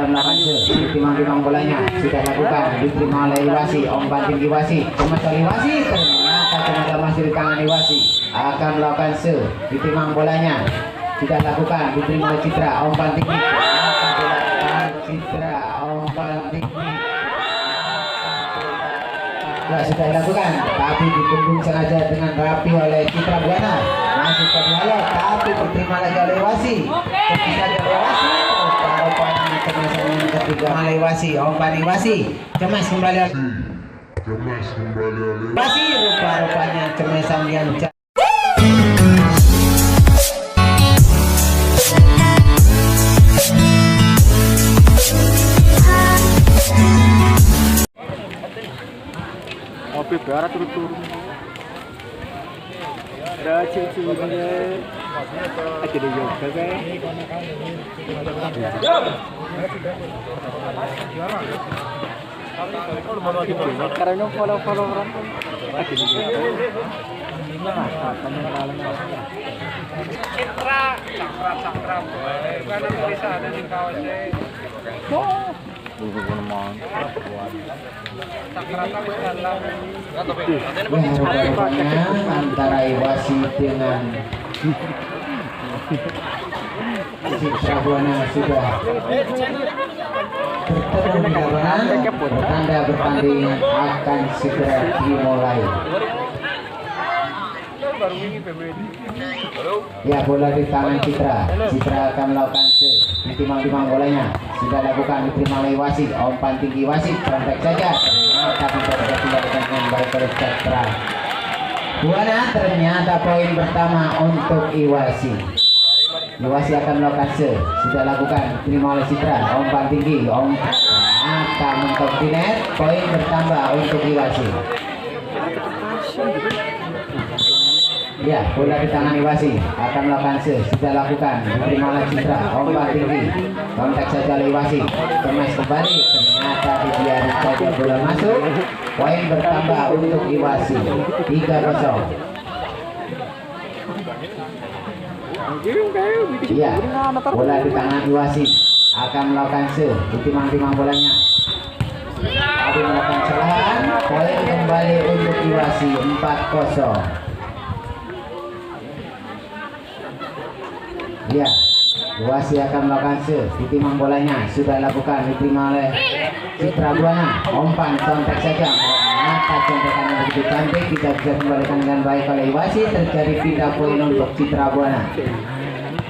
akan melakukan timang-timang bolanya sudah lakukan, diterima oleh Iwasi, umpan tinggi Iwasi, cemas oleh Iwasi, ternyata tenaga masih di tangan Iwasi, akan melakukan ditimang bolanya sudah lakukan, diterima oleh Citra, umpan tinggi, Citra, umpan tinggi. Sudah dilakukan, tapi dikembung sengaja dengan rapi oleh Citra Buana, masih terlalu, tapi diterima lagi oleh Iwasi, bisa Iwasi, rupanya kemasan yang ketiga oleh Iwasi, umpan Iwasi, cemas kembali oleh Iwasi, rupanya kemasan yang Oke, barat turun. Ada cium-ciumnya. Aja deh yoga kan. Karena follow orang. Aja deh yoga. Cakra. Karena bisa ada di kawasan. Antara Iwasi dengan Citra Buana sudah bertemu di lapangan, tanda pertandingan akan segera dimulai. Ya, bola di tangan Citra akan melakukan ditimang-timang bolanya sudah lakukan, diterima oleh Iwasi, umpan tinggi Iwasi, contek saja, tapi tidak dengan baik oleh Citra Buana. Ternyata poin pertama untuk Iwasi akan melakukan sudah lakukan, diterima oleh Citra, umpan tinggi, akan mentok di net, poin bertambah untuk Iwasi. Ya, bola di tangan Iwasi akan melakukan sudah lakukan, diterima oleh Citra, umpan tinggi, kontak saja oleh Iwasi, kemas kembali, ternyata dibiarkan saja bola masuk, poin bertambah untuk Iwasi 3-0. Ya, bola di tangan Iwasi akan melakukan ditimang-timang bolanya, tapi melakukan kesalahan, poin kembali untuk Iwasi 4-0. Ya, Iwasi akan melakukan ditimang bolanya sudah lakukan, diterima oleh Citra Buana, umpan contek saja, mata contekannya begitu cantik, tidak bisa kembalikan dengan baik oleh Iwasi, terjadi pindah poin untuk Citra Buana.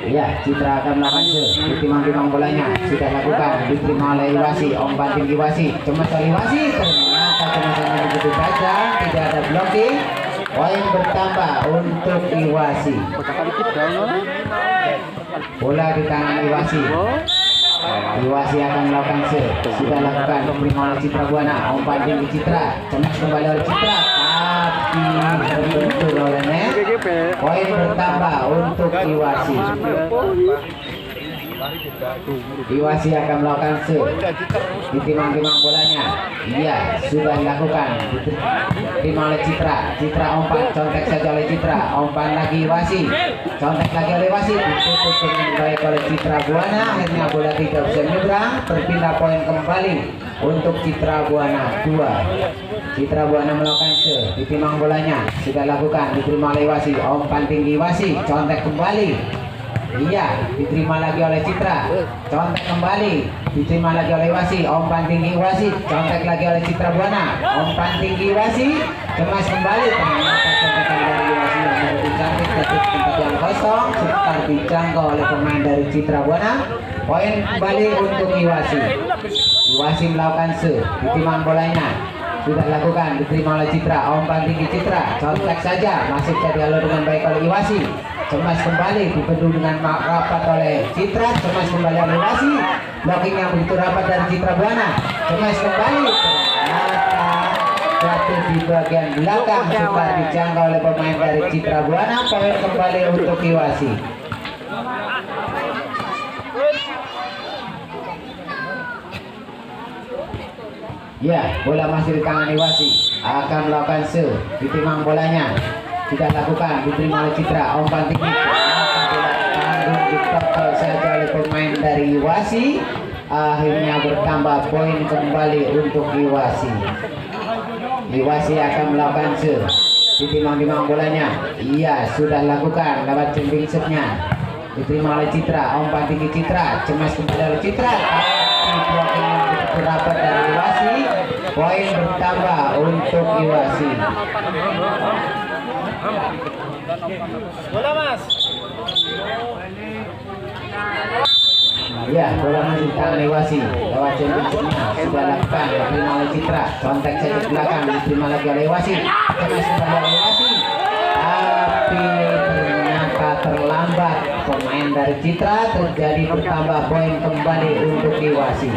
Ya, Citra akan melakukan ditimang-timang bolanya sudah lakukan, diterima oleh Iwasi, umpan tinggi Iwasi, cemas oleh Iwasi, ternyata cemasannya begitu tajam, tidak ada blocking, poin bertambah untuk Iwasi. Bola di tangan Iwasi akan melakukan sudah lakukan, diterima oleh Citra Buana, umpan tinggi Citra, cemas kembali oleh Citra, tapi terbentur oleh net, poin bertambah untuk Iwasi. Iwasi akan melakukan ditimang-timang bolanya, iya sudah dilakukan, diterima oleh Citra umpan, contek saja oleh Citra, umpan lagi Iwasi, contek lagi oleh Iwasi, ditutup dengan baik oleh Citra Buana, akhirnya bola tidak bisa menyeberang, berpindah poin kembali untuk Citra Buana 2. Citra Buana melakukan ditimang bolanya sudah lakukan, diterima oleh Iwasi, umpan tinggi Iwasi, contek kembali. Iya, diterima lagi oleh Citra, contek kembali, diterima lagi oleh Iwasi, umpan tinggi Iwasi, contek lagi oleh Citra Buana, umpan tinggi Iwasi, cemas kembali, ternyata contekan dari Iwasi yang begitu cantik, jatuh tempat yang kosong, sebentar dijangkau oleh pemain dari Citra Buana, poin kembali untuk Iwasi. Iwasi melakukan ditimang bolanya sudah lakukan, diterima oleh Citra, umpan tinggi Citra, contek saja, masuk jadi alur dengan baik oleh Iwasi, cemas kembali, dibendung dengan rapat oleh Citra, cemas kembali oleh Iwasi, blocking yang begitu rapat dari Citra Buana, cemas kembali, ternyata jatuh di bagian belakang, sudah dijangkau oleh pemain dari Citra Buana, poin kembali untuk Iwasi. Ya, bola masih di tangan Iwasi, akan melakukan ditimang bolanya sudah lakukan, diterima oleh Citra, umpan tinggi, akan bola tanggung dipotong saja oleh pemain dari Iwasi, akhirnya bertambah poin kembali untuk Iwasi. Iwasi akan melakukan serve, ditimang-timang bolanya, iya sudah lakukan, dapat jumping serve-nya, diterima oleh Citra, umpan tinggi Citra, cemas kembali oleh Citra, blocking yang begitu rapat dari Iwasi, poin bertambah untuk Iwasi. Bola Mas. Ya, bola masih di tangan Iwasi, lewat jumping sudah lakukan, diterima oleh Citra, contek saja ke belakang, diterima lagi oleh Iwasi, cemas kembali oleh Iwasi, tapi ternyata terlambat pemain dari Citra, terjadi bertambah poin kembali untuk Iwasi.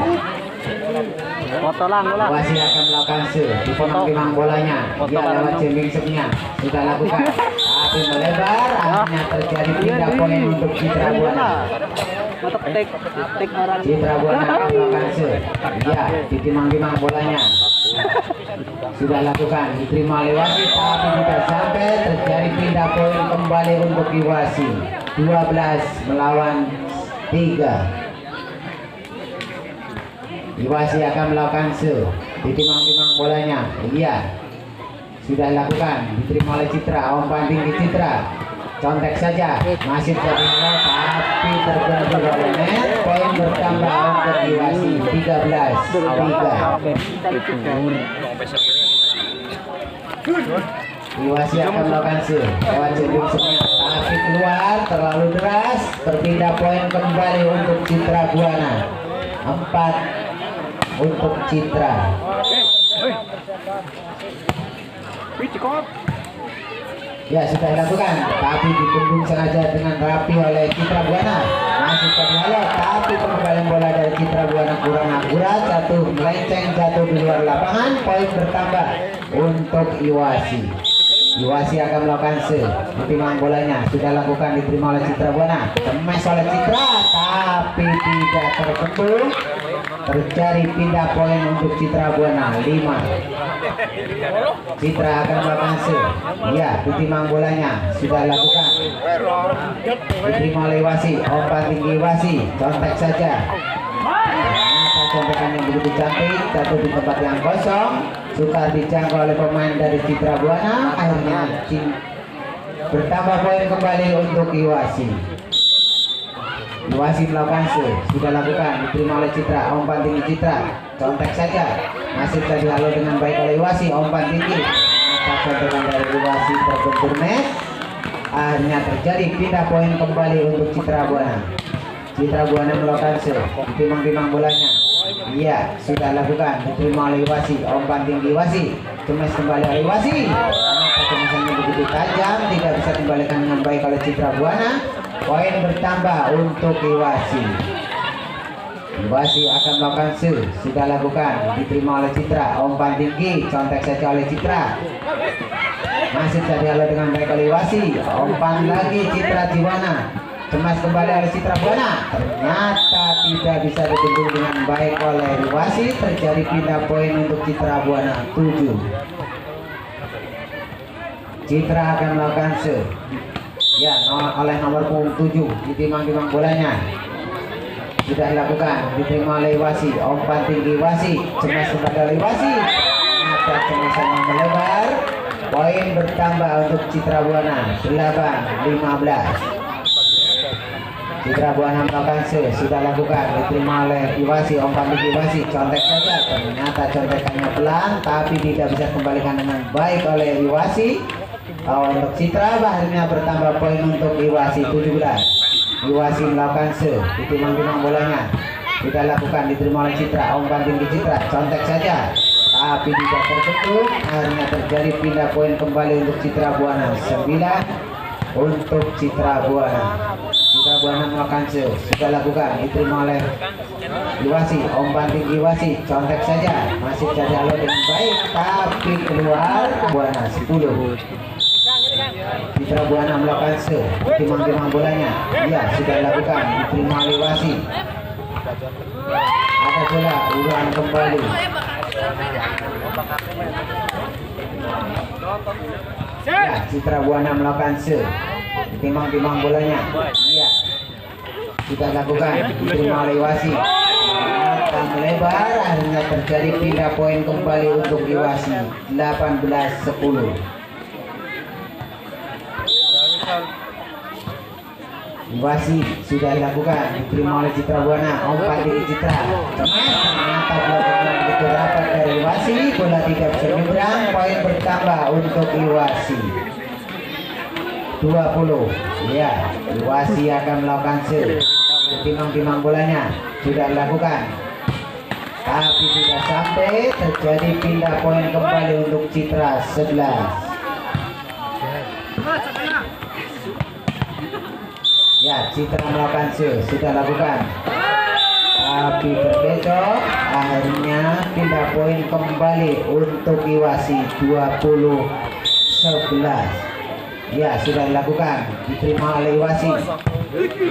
Iwasi akan melakukan serve, ditimang-timang bolanya, dia lewat jumping serve-nya sudah lakukan, tapi melebar, akhirnya terjadi pindah poin untuk Citra Buana. Citra Buana akan melakukan serve, ya ditimang-timang bolanya sudah lakukan, diterima oleh Iwasi tapi tidak sampai, terjadi pindah poin kembali untuk Iwasi. 12 melawan 3. Iwasi akan melakukan serve, ditimang-timang bolanya, iya sudah lakukan, diterima oleh Citra, umpan tinggi Citra, contek saja, masih terima tapi terbentur oleh net, poin bertambah untuk Iwasi 13-3. Iwasi akan melakukan serve, lewat jumping serve-nya, tapi keluar terlalu deras, berpindah poin kembali untuk Citra Buana. 4 untuk Citra. Ya sudah dilakukan, tapi dipunggung sengaja dengan rapi oleh Citra Buana. Masih terhalau, tapi pengembalian bola dari Citra Buana kurang akurat, jatuh melenceng, jatuh di luar lapangan, poin bertambah untuk Iwasi. Iwasi akan melakukan serve, ditimang bolanya sudah lakukan, diterima oleh Citra Buana, cemes oleh Citra tapi tidak terkepung, terjadi pindah poin untuk Citra Buana 5. Citra akan melakukan serve, ya ditimang bolanya sudah lakukan, diterima oleh Iwasi, umpan tinggi Iwasi, contek saja, ternyata contekan yang begitu cantik, jatuh di tempat yang kosong, sukar dijangkau oleh pemain dari Citra Buana, akhirnya bertambah poin kembali untuk Iwasi. Iwasi melakukan serve, sudah lakukan, diterima oleh Citra, umpan tinggi Citra, contek saja, masih bisa dihalau dengan baik oleh Iwasi, umpan tinggi, contekan dari Iwasi terbentur net, akhirnya terjadi pindah poin kembali untuk Citra Buana. Citra Buana melakukan serve, ditimang-timang bolanya, iya sudah lakukan, diterima oleh Iwasi, umpan tinggi Iwasi, cemas kembali oleh Iwasi, kecemasannya begitu tajam, tidak bisa kembalikan dengan baik oleh Citra Buana, poin bertambah untuk Iwasi. Iwasi akan melakukan serve, sudah lakukan, diterima oleh Citra, umpan tinggi, contek saja oleh Citra, masih bisa dihalau dengan baik oleh Iwasi, umpan lagi Citra Buana, cemas kembali oleh Citra Buana, ternyata tidak bisa dibendung dengan baik oleh Iwasi, terjadi pindah poin untuk Citra Buana 7. Citra akan melakukan serve, ya oleh nomor punggung 7, ditimang-timang bolanya sudah dilakukan, diterima oleh Iwasi, umpan tinggi Iwasi, cemas kembali oleh Iwasi, ternyata cemasannya melebar, poin bertambah untuk Citra Buana 8-15. Citra Buana melakukan serve, sudah lakukan, diterima oleh Iwasi, umpan tinggi Iwasi, contek saja, ternyata contekannya pelan tapi tidak bisa kembalikan dengan baik oleh Iwasi. Untuk Citra, akhirnya bertambah poin untuk Iwasi 17. Iwasi melakukan serve, ditimang-timang bolanya sudah lakukan, diterima oleh Citra, umpan tinggi Citra, contek saja tapi tidak terbentuk, akhirnya terjadi pindah poin kembali untuk Citra Buana 9 untuk Citra Buana. Citra Buana melakukan serve, sudah lakukan, diterima oleh Iwasi, umpan tinggi Iwasi, contek saja, masih jadi halo dengan baik tapi keluar, Buana 10. Citra Buana melakukan serve, timang-timang bolanya, iya sudah lakukan, diterima oleh Iwasi, ada bola, ulang kembali. Ya, Citra Buana melakukan serve, timang-timang bolanya, iya sudah lakukan, diterima oleh Iwasi, terjadi pindah poin kembali untuk Iwasi 18-10. Iwasi sudah dilakukan, diterima oleh Citra Buana, umpan tinggi Citra, ternyata belum begitu rapat dari Iwasi, bola tidak bisa menyeberang, poin bertambah untuk Iwasi 20. Ya, Iwasi akan melakukan serve, timang-timang bolanya sudah dilakukan, tapi tidak sampai, terjadi pindah poin kembali untuk Citra 11. Ya, Citra melakukan serve, sudah lakukan, tapi berbelok, akhirnya pindah poin kembali untuk Iwasi 20-11. Ya, sudah dilakukan, diterima oleh Iwasi,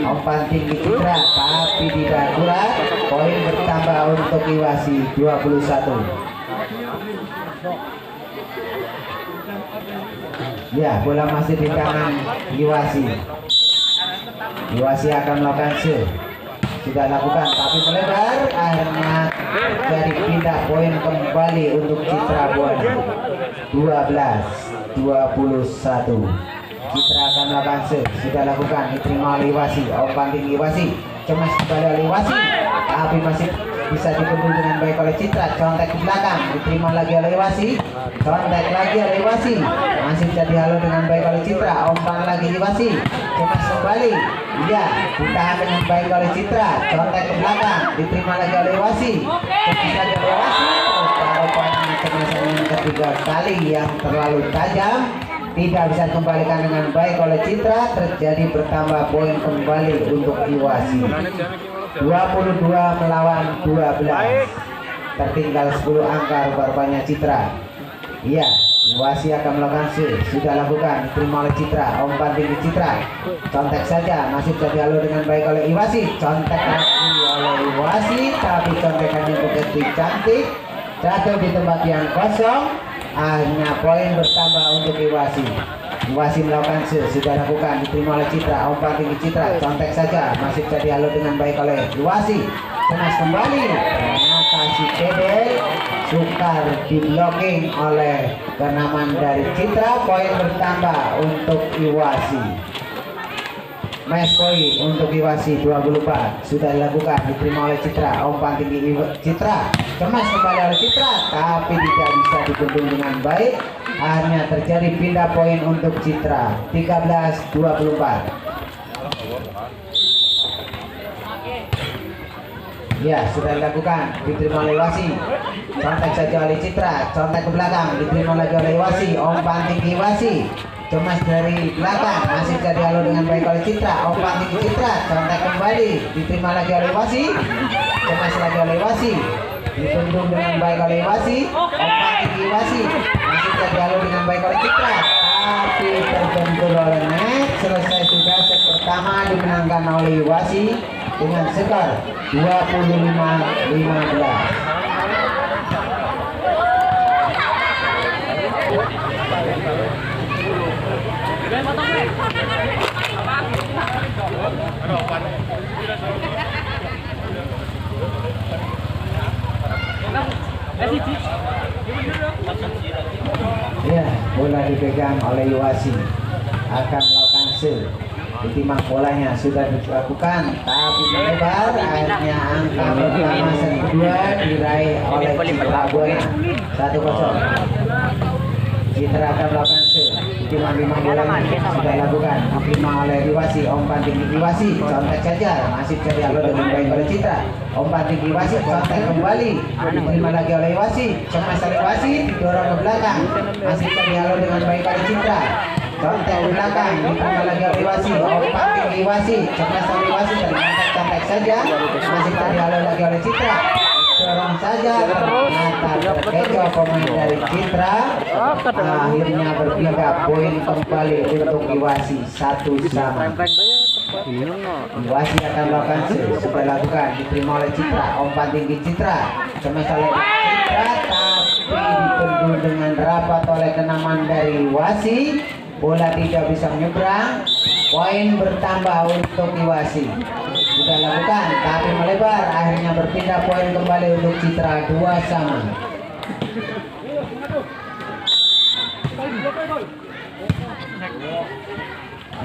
umpan tinggi Citra tapi tidak akurat, poin bertambah untuk Iwasi 21. Ya, bola masih di tangan Iwasi. Iwasi akan melakukan serve, sudah lakukan tapi melebar, akhirnya jadi pindah poin kembali untuk Citra Buana 12-21. Citra akan melakukan serve, sudah lakukan, diterima oleh Iwasi, umpan tinggi Iwasi, cemas kembali oleh Iwasi, tapi masih bisa dibendung dengan baik oleh Citra, contek ke belakang, diterima lagi oleh Iwasi, contek lagi oleh Iwasi, masih bisa dihalo dengan baik oleh Citra, umpan lagi Iwasi, cemas kembali, iya, ditahan dengan baik oleh Citra, contek ke belakang, diterima lagi oleh Iwasi, cemas lagi oleh Iwasi, rupanya kemasan yang ketiga kali yang terlalu tajam, tidak bisa dikembalikan dengan baik oleh Citra, terjadi bertambah poin kembali untuk Iwasi 22 melawan 12, tertinggal 10 angka rupanya Citra. Iya, Iwasi akan melakukan serve, sudah lakukan, diterima oleh Citra, umpan tinggi Citra, contek saja, masih bisa dialur dengan baik oleh Iwasi, contek lagi oleh Iwasi, tapi contekannya begitu cantik, jatuh di tempat yang kosong, akhirnya poin bertambah untuk Iwasi. Iwasi melakukan serve, sudah lakukan, diterima oleh Citra, umpan tinggi Citra, contek saja, masih bisa dialur dengan baik oleh Iwasi, cemas kembali, ternyata si Pedel sukar di blocking oleh kenaman dari Citra, poin bertambah untuk Iwasi. Match point untuk Iwasi 24 sudah dilakukan, diterima oleh Citra, umpan tinggi Citra, cemas kembali oleh Citra tapi tidak bisa dibendung dengan baik, akhirnya terjadi pindah poin untuk Citra 13-24. Ya, sudah dilakukan, diterima oleh Iwasi, contek saja oleh Citra, contek ke belakang, diterima lagi oleh Iwasi, umpan tinggi Iwasi, cemas dari belakang, masih bisa dialur dengan baik oleh Citra, umpan tinggi Citra, contek kembali, diterima lagi oleh Iwasi, cemas lagi oleh Iwasi, ditundung dengan baik oleh Iwasi, umpan tinggi Iwasi, masih bisa dialur dengan baik oleh Citra, tapi terbentur oleh net. Selesai sudah set pertama dimenangkan oleh Iwasi dengan skor 25-15. Ya, bola dipegang oleh Iwasi, akan melakukan serve, ditimang bolanya sudah dilakukan tapi melebar, akhirnya angka pertama set kedua diraih oleh Citra Buana 1-0. Citra akan melakukan serve, ditimang bolanya sudah dilakukan, diterima oleh Iwasi, umpan tinggi Iwasi, contek saja, masih bisa dialur dengan baik oleh Citra, umpan tinggi Iwasi, contek kembali, diterima lagi oleh Iwasi, cemas oleh Iwasi, didorong ke belakang, masih bisa dialur dengan baik oleh Citra, contek ke belakang, diterima lagi oleh Iwasi, umpan tinggi Iwasi, cemas oleh Iwasi, ternyata contek saja, masih bisa dialur lagi oleh Citra, dorong saja, ternyata terkecoh pemain dari Citra, akhirnya berpindah poin kembali untuk Iwasi 1-1. Iwasi akan melakukan serve, sudah lakukan, diterima oleh Citra, umpan tinggi Citra, cemas oleh Citra tapi ditendung dengan rapat oleh kenaman dari Iwasi, bola tidak bisa menyeberang, poin bertambah untuk Iwasi sudah lakukan tapi melebar, akhirnya berpindah poin kembali untuk Citra 2-sama.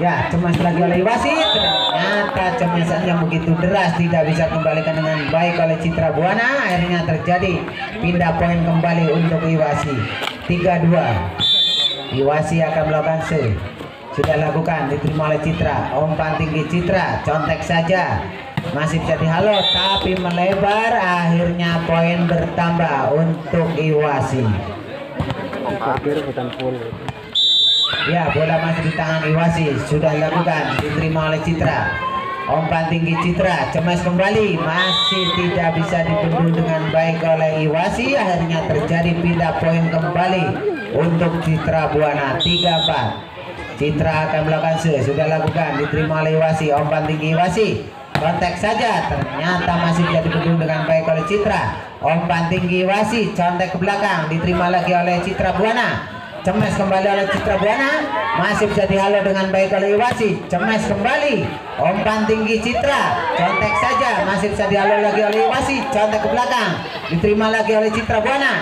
Ya, cemas lagi oleh wasit. Ternyata cemasan yang begitu deras tidak bisa kembalikan dengan baik oleh Citra Buana. Akhirnya terjadi pindah poin kembali untuk Iwasi. 3-2. Iwasi akan melakukan sudah lakukan, diterima oleh Citra. Umpan tinggi Citra, contek saja. Masih bisa dihalau tapi melebar. Akhirnya poin bertambah untuk Iwasi. Ya, bola masih di tangan Iwasi. Sudah dilakukan, diterima oleh Citra. Umpan tinggi Citra, cemas kembali, masih tidak bisa dibendung dengan baik oleh Iwasi. Akhirnya terjadi pindah poin kembali untuk Citra Buana. 3-4. Citra akan melakukan sudah lakukan, diterima oleh Iwasi. Umpan tinggi Iwasi, kontak saja, ternyata masih tidak dibendung dengan baik oleh Citra. Umpan tinggi Iwasi, contek ke belakang, diterima lagi oleh Citra Buana. Cemas kembali oleh Citra Buana, masih bisa dihalau dengan baik oleh Iwasi. Cemas kembali, umpan tinggi Citra, contek saja, masih bisa dihalau lagi oleh Iwasi. Contek ke belakang, diterima lagi oleh Citra Buana.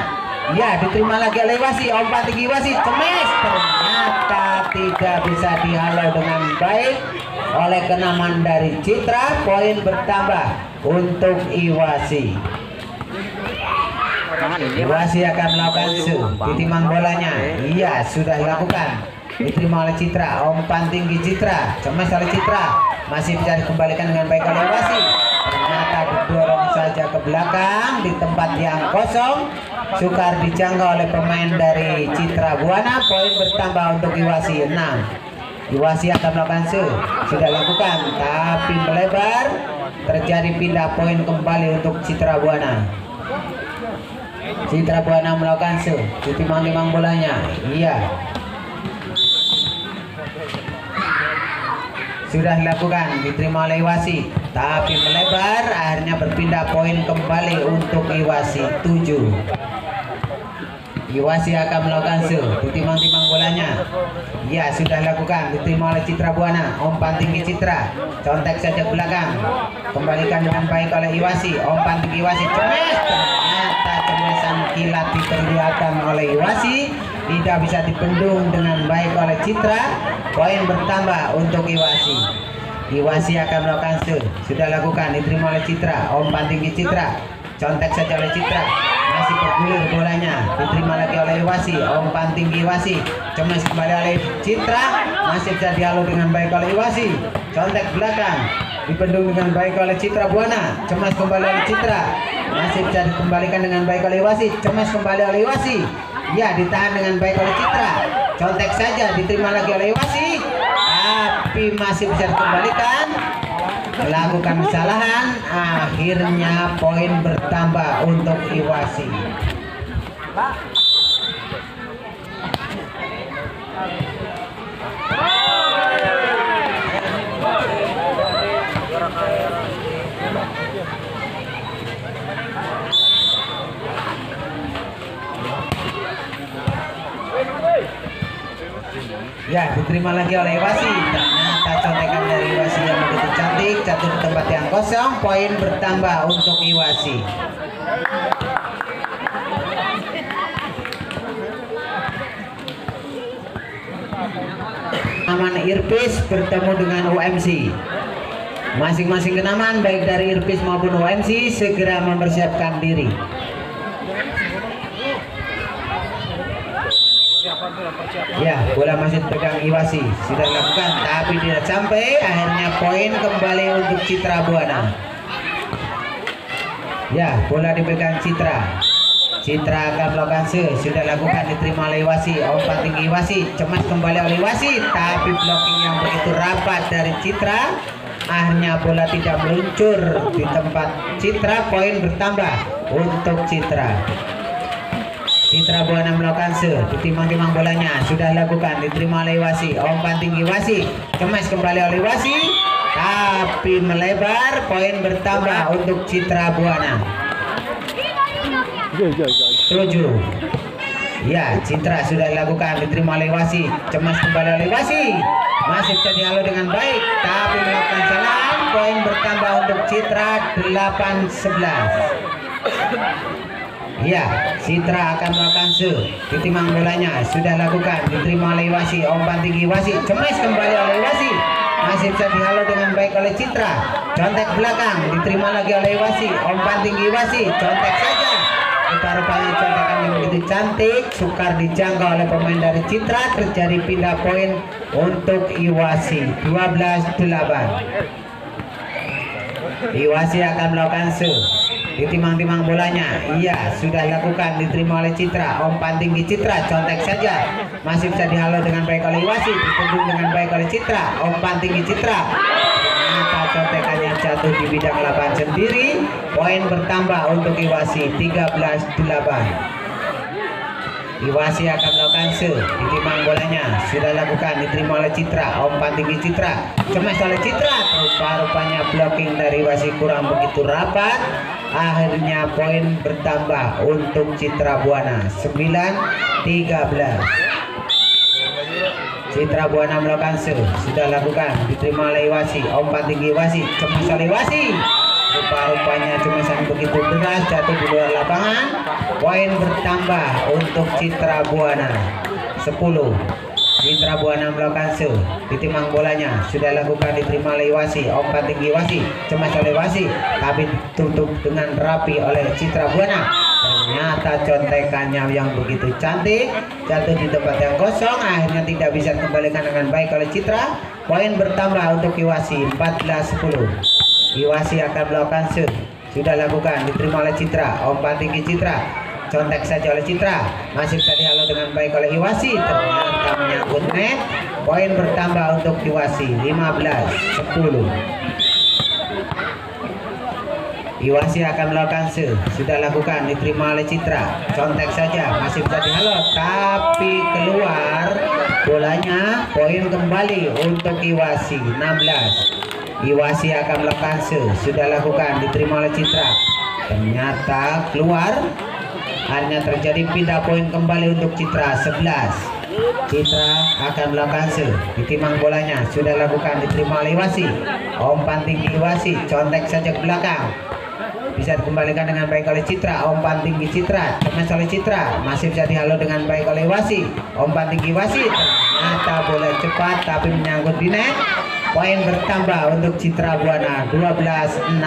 Ya, diterima lagi oleh Iwasi. Umpan tinggi Iwasi, cemas, ternyata tidak bisa dihalau dengan baik oleh kenaman dari Citra. Poin bertambah untuk Iwasi. Iwasi akan melakukan ditimang bolanya. Iya, sudah dilakukan, diterima oleh Citra. Umpan tinggi Citra, cemas oleh Citra, masih bisa dikembalikan dengan baik oleh Iwasi. Ternyata didorong saja ke belakang di tempat yang kosong. Sukar dijangkau oleh pemain dari Citra Buana. Poin bertambah untuk Iwasi. 6. Iwasi akan melakukan sudah lakukan tapi melebar. Terjadi pindah poin kembali untuk Citra Buana. Citra Buana melakukan ditimang-timang bolanya. Iya, sudah dilakukan, diterima oleh Iwasi tapi melebar. Akhirnya berpindah poin kembali untuk Iwasi. 7. Iwasi akan melakukan ditimang-timang bolanya. Ya, sudah dilakukan, diterima oleh Citra Buana. Umpan tinggi Citra, contek saja ke belakang, kembalikan dengan baik oleh Iwasi. Umpan tinggi Iwasi, cemas, ternyata cemasan kilat diperlihatkan oleh Iwasi, tidak bisa dibendung dengan baik oleh Citra. Poin bertambah untuk Iwasi. Iwasi akan melakukan sudah lakukan, diterima oleh Citra. Umpan tinggi Citra, contek saja oleh Citra, masih bergulir bolanya, diterima lagi oleh Iwasi. Umpan tinggi Iwasi, cemas kembali oleh Citra, masih bisa dihalau dengan baik oleh Iwasi. Contek belakang, dibendung dengan baik oleh Citra Buana. Cemas kembali oleh Citra, masih bisa dikembalikan dengan baik oleh Iwasi. Cemas kembali oleh Iwasi. Ya, ditahan dengan baik oleh Citra, contek saja, diterima lagi oleh Iwasi tapi masih bisa dikembalikan. Melakukan kesalahan, akhirnya poin bertambah untuk Iwasi. Ya, diterima lagi oleh Iwasi. Ternyata contekan dari Iwasi yang begitu cantik, jatuh di tempat yang kosong. Poin bertambah untuk Iwasi. Kenaman Irpis bertemu dengan UMC. Masing-masing kenaman baik dari Irpis maupun UMC segera mempersiapkan diri. Ya, bola masih pegang Iwasi, sudah dilakukan tapi tidak sampai. Akhirnya poin kembali untuk Citra Buana. Ya, bola dipegang Citra. Citra akan melakukan sudah lakukan, diterima oleh Iwasi. Umpan tinggi Iwasi, cemas kembali oleh Iwasi tapi blocking yang begitu rapat dari Citra. Akhirnya bola tidak meluncur di tempat Citra. Poin bertambah untuk Citra. Citra Buana melakukan ditimang-timang bolanya, sudah lakukan, diterima oleh Iwasi. Umpan tinggi Iwasi, cemas kembali oleh Iwasi tapi melebar. Poin bertambah untuk Citra Buana. 7. Ya, Citra sudah dilakukan, diterima oleh Iwasi, cemas kembali oleh Iwasi, masih bisa dihalau dengan baik tapi melakukan kesalahan. poin bertambah untuk Citra 8-11. Ya, Citra akan melakukan ditimang bolanya, sudah lakukan, diterima oleh Iwasi, umpan tinggi Iwasi, cemas kembali oleh Iwasi, masih bisa dihalau dengan baik oleh Citra, contek belakang, diterima lagi oleh Iwasi, umpan tinggi Iwasi, contek saja. Rupa-rupanya contekan yang begitu cantik, sukar dijangkau oleh pemain dari Citra, terjadi pindah poin untuk Iwasi 12-8. Iwasi akan melakukan ditimang-timang bolanya, iya sudah lakukan, diterima oleh Citra, umpan tinggi Citra, contek saja, masih bisa dihalau dengan baik oleh Iwasi, ditendung dengan baik oleh Citra, umpan tinggi Citra, ternyata contekannya jatuh di bidang lapangan sendiri. Poin bertambah untuk Iwasi 13-8. Iwasi akan melakukan ditimang bolanya, sudah lakukan, diterima oleh Citra, umpan tinggi Citra, cemas oleh Citra, rupa-rupanya blocking dari Iwasi kurang begitu rapat. Akhirnya poin bertambah untuk Citra Buana 9-13. Citra Buana melakukan sudah lakukan, diterima oleh Iwasi, umpan tinggi Iwasi, cemas oleh Iwasi, rupa-rupanya cemasan begitu deras, jatuh di luar lapangan. Poin bertambah untuk Citra Buana 10. Citra Buana melakukan ditimang bolanya, sudah lakukan, diterima oleh Iwasi, umpan tinggi Iwasi, cemas oleh Iwasi, tapi tutup dengan rapi oleh Citra Buana. Ternyata contekannya yang begitu cantik jatuh di tempat yang kosong, akhirnya tidak bisa dikembalikan dengan baik oleh Citra. Poin bertambah untuk Iwasi 14-10. Iwasi akan melakukan sudah lakukan, diterima oleh Citra, umpan tinggi Citra, contek saja oleh Citra, masih bisa dihalau dengan baik oleh Iwasi, ternyata menyangkut net. Poin bertambah untuk Iwasi 15-10. Iwasi akan melakukan sudah lakukan, diterima oleh Citra, contek saja, masih bisa dihalau tapi keluar bolanya. Poin kembali untuk Iwasi 16. Iwasi akan melakukan sudah lakukan, diterima oleh Citra, ternyata keluar. Akhirnya terjadi pindah poin kembali untuk Citra 11. Citra akan melakukan ditimang bolanya, sudah lakukan, diterima oleh Iwasi, umpan tinggi Iwasi, contek saja ke belakang, bisa dikembalikan dengan baik oleh Citra, umpan tinggi Citra, cemas oleh Citra, masih bisa dihalau dengan baik oleh Iwasi, umpan tinggi Iwasi, ternyata bola cepat tapi menyangkut di net. Poin bertambah untuk Citra Buana 12-16.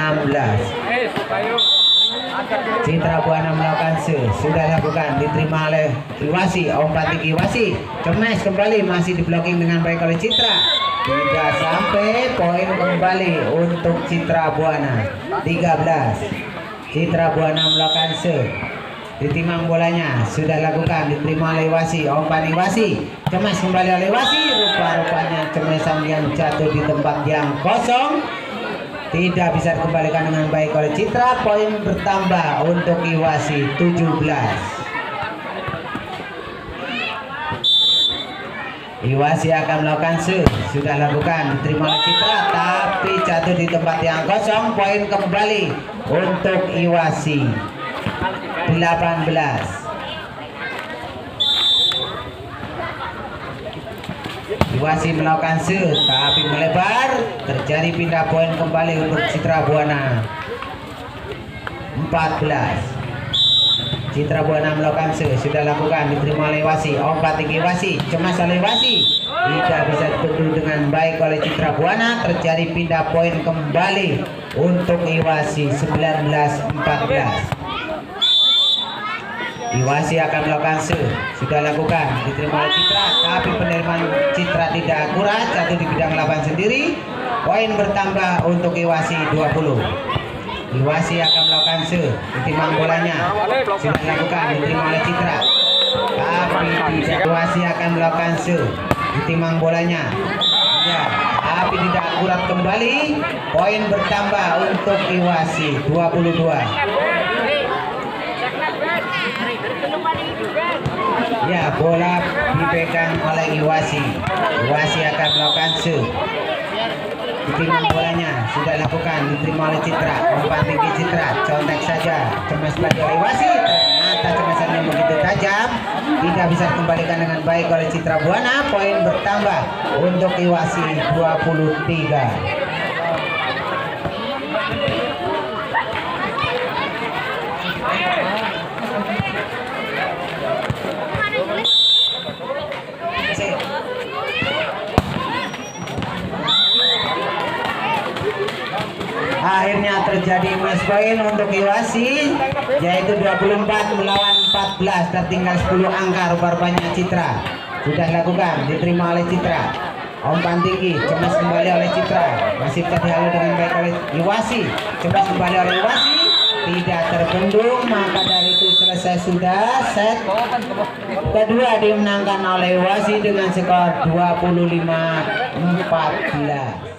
Citra Buana melakukan sudah lakukan, diterima oleh Iwasi, umpan tinggi Iwasi, cemas kembali, masih di blocking dengan baik oleh Citra, tidak sampai. Poin kembali untuk Citra Buana 13. Citra Buana melakukan ditimang bolanya, sudah lakukan, diterima oleh Iwasi, umpan Iwasi, cemas kembali oleh Iwasi, rupa-rupanya cemasan yang jatuh di tempat yang kosong, tidak bisa dikembalikan dengan baik oleh Citra. Poin bertambah untuk Iwasi 17. Iwasi akan melakukan sudah lakukan, diterima oleh Citra tapi jatuh di tempat yang kosong. Poin kembali untuk Iwasi 18. Iwasi melakukan tapi melebar, terjadi pindah poin kembali untuk Citra Buana 14. Citra Buana melakukan sudah lakukan, diterima oleh Iwasi, umpan tinggi Iwasi, cemas oleh Iwasi, tidak bisa dibendung dengan baik oleh Citra Buana, terjadi pindah poin kembali untuk Iwasi 19-14. Iwasi akan melakukan sudah lakukan, diterima oleh Citra, tapi penerimaan Citra tidak akurat, jatuh di bidang lapangan sendiri. Poin bertambah untuk Iwasi 20. Iwasi akan melakukan ditimang bolanya, sudah lakukan, diterima oleh Citra, tapi tidak. Iwasi akan melakukan ditimang bolanya, ya, tapi tidak akurat kembali. Poin bertambah untuk Iwasi 22. Ya, bola dipegang oleh Iwasi. Iwasi akan melakukan ditimang bolanya, sudah lakukan, diterima oleh Citra, umpan tinggi Citra, contek saja, cemas lagi oleh Iwasi, ternyata cemasannya begitu tajam, tidak bisa dikembalikan dengan baik oleh Citra Buana. Poin bertambah untuk Iwasi 23. Akhirnya terjadi match point untuk Iwasi, yaitu 24 melawan 14, tertinggal 10 angka. Rupanya Citra sudah lakukan, diterima oleh Citra. Umpan tinggi, cemas kembali oleh Citra, masih terhalau dengan baik oleh Iwasi. Cemas kembali oleh Iwasi, tidak terbendung, maka dari itu selesai sudah. Set kedua dimenangkan oleh Iwasi dengan skor 25-14.